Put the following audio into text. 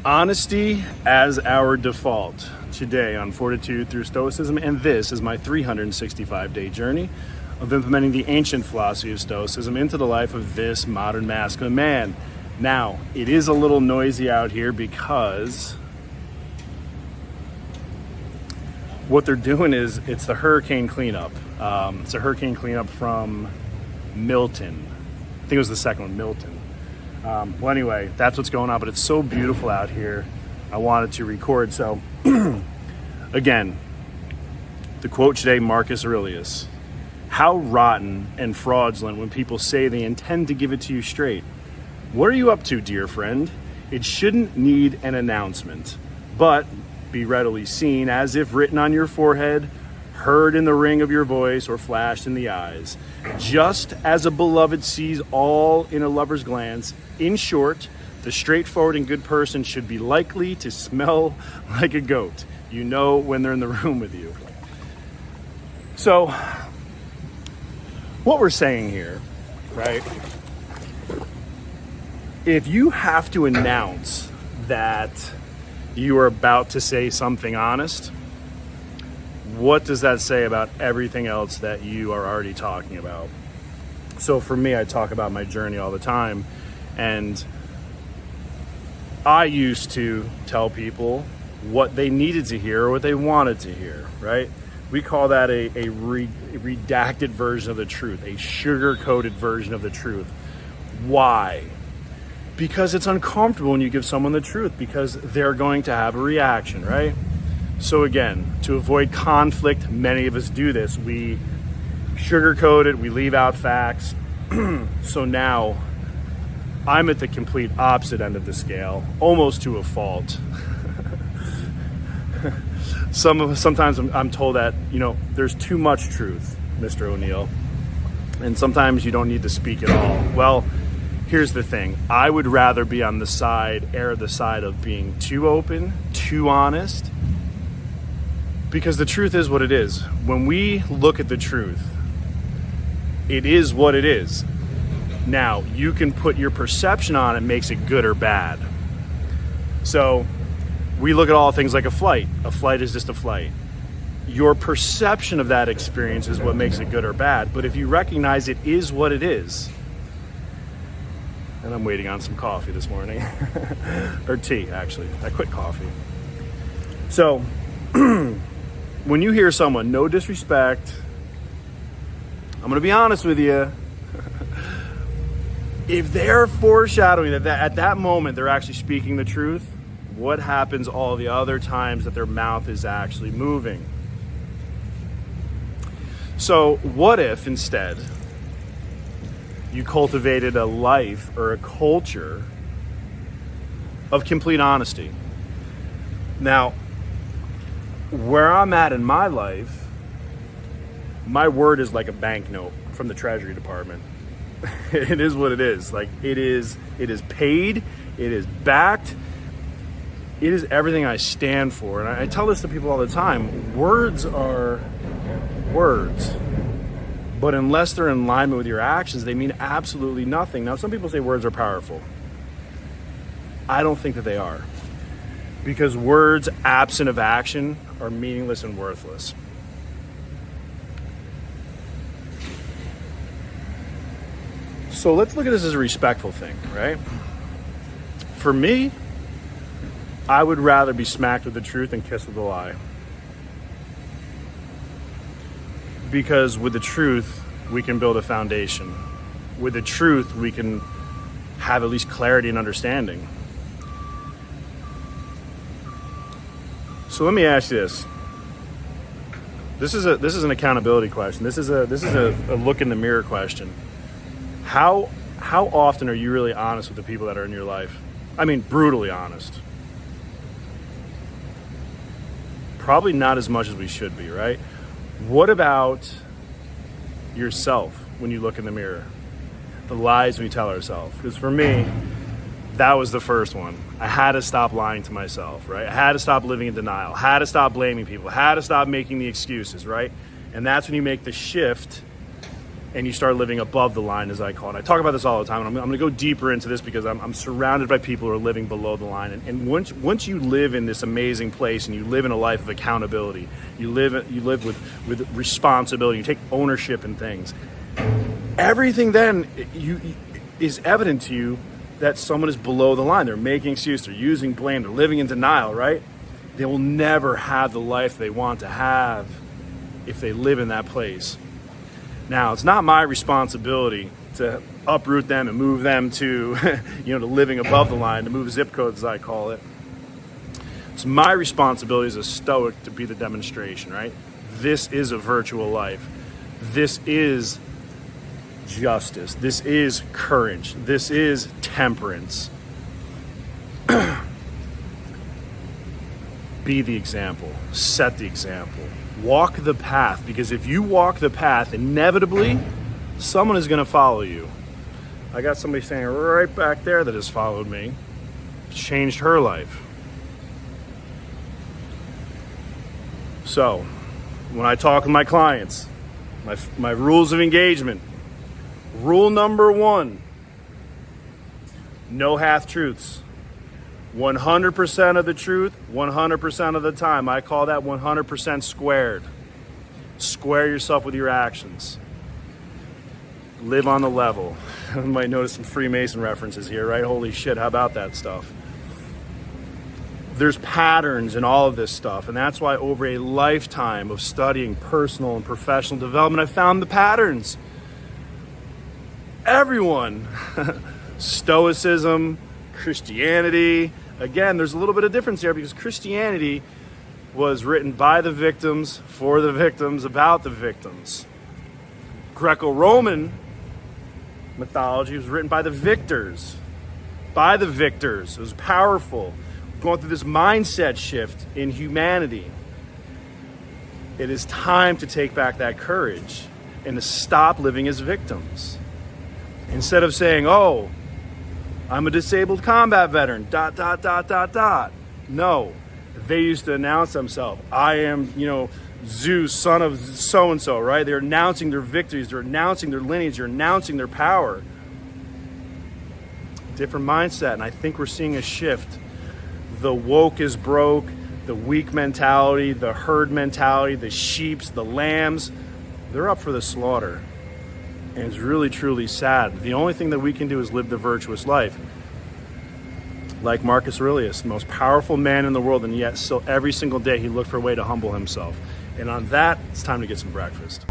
Honesty as our default today on Fortitude through Stoicism, and this is my 365-day journey of implementing the ancient philosophy of Stoicism into the life of this modern masculine man. Now, it is a little noisy out here because what they're doing is it's the hurricane cleanup. It's a hurricane cleanup from Milton. I think it was the second one, Milton. Well, anyway, that's what's going on, but it's so beautiful out here. I wanted to record. So, again, the quote today, Marcus Aurelius. How rotten and fraudulent when people say they intend to give it to you straight. What are you up to, dear friend? It shouldn't need an announcement, but be readily seen as if written on your forehead, heard in the ring of your voice, or flashed in the eyes. Just as a beloved sees all in a lover's glance. In short, the straightforward and good person should be likely to smell like a goat. You know when they're in the room with you. So, what we're saying here, right? If you have to announce that you are about to say something honest, what does that say about everything else that you are already talking about? So for me, I talk about my journey all the time, and I used to tell people what they needed to hear or what they wanted to hear, right? We call that a redacted version of the truth, a sugar-coated version of the truth. Why? Because it's uncomfortable when you give someone the truth, because they're going to have a reaction, right? So again, to avoid conflict, many of us do this. We sugarcoat it, we leave out facts. So now I'm at the complete opposite end of the scale, almost to a fault. Sometimes I'm told that, there's too much truth, Mr. O'Neill, and sometimes you don't need to speak at all. Well, here's the thing. I would rather be on the side of being too open, too honest, because the truth is what it is. When we look at the truth, it is what it is. Now, you can put your perception on it, makes it good or bad. So, we look at all things like a flight. A flight is just a flight. Your perception of that experience is what makes it good or bad. But if you recognize it is what it is, and I'm waiting on some coffee this morning, or tea, actually. I quit coffee. So, when you hear someone, no disrespect, I'm going to be honest with you, if they're foreshadowing that at that moment they're actually speaking the truth, what happens all the other times that their mouth is actually moving? So what if instead you cultivated a life or a culture of complete honesty? Now, where I'm at in my life, my word is like a banknote from the Treasury Department. It is what it is. Like it is paid, it is backed, it is everything I stand for. And I tell this to people all the time. Words are words, but unless they're in alignment with your actions, they mean absolutely nothing. Now, some people say words are powerful. I don't think that they are, because words absent of action are meaningless and worthless. So let's look at this as a respectful thing, right? For me, I would rather be smacked with the truth than kissed with a lie. Because with the truth, we can build a foundation. With the truth, we can have at least clarity and understanding. So let me ask you this. This is an accountability question. This is a look in the mirror question. How often are you really honest with the people that are in your life? I mean, brutally honest. Probably not as much as we should be, right? What about yourself when you look in the mirror? The lies we tell ourselves. Because for me, that was the first one. I had to stop lying to myself, right? I had to stop living in denial. I had to stop blaming people. I had to stop making the excuses, right? And that's when you make the shift and you start living above the line, as I call it. I talk about this all the time, and I'm going to go deeper into this because I'm surrounded by people who are living below the line. And once you live in this amazing place and you live in a life of accountability, you live with responsibility, you take ownership in things, everything then is evident to you that someone is below the line. They're making excuses, they're using blame, they're living in denial, right? They will never have the life they want to have if they live in that place. Now, it's not my responsibility to uproot them and move them to, to living above the line, to move zip codes, as I call it. It's my responsibility as a Stoic to be the demonstration, right? This is a virtual life. This is justice. This is courage. This is temperance. Be the example. Set the example. Walk the path, because if you walk the path, inevitably someone is going to follow you. I got somebody standing right back there that has followed me. It's changed her life. So, when I talk with my clients, my rules of engagement, rule number 1, no half-truths. 100% of the truth, 100% of the time. I call that 100% squared. Square yourself with your actions. Live on the level. You might notice some Freemason references here, right? Holy shit, how about that stuff? There's patterns in all of this stuff, and that's why over a lifetime of studying personal and professional development, I found the patterns. Everyone, Stoicism, Christianity, again, there's a little bit of difference here because Christianity was written by the victims, for the victims, about the victims. Greco-Roman mythology was written by the victors. By the victors. It was powerful. Going through this mindset shift in humanity. It is time to take back that courage and to stop living as victims. Instead of saying, oh, I'm a disabled combat veteran, ... No, they used to announce themselves. I am, Zeus, son of so-and-so, right? They're announcing their victories. They're announcing their lineage. They're announcing their power. Different mindset, and I think we're seeing a shift. The woke is broke, the weak mentality, the herd mentality, the sheeps, the lambs, they're up for the slaughter. And it's really, truly sad. The only thing that we can do is live the virtuous life. Like Marcus Aurelius, the most powerful man in the world, and yet still every single day he looked for a way to humble himself. And on that, it's time to get some breakfast.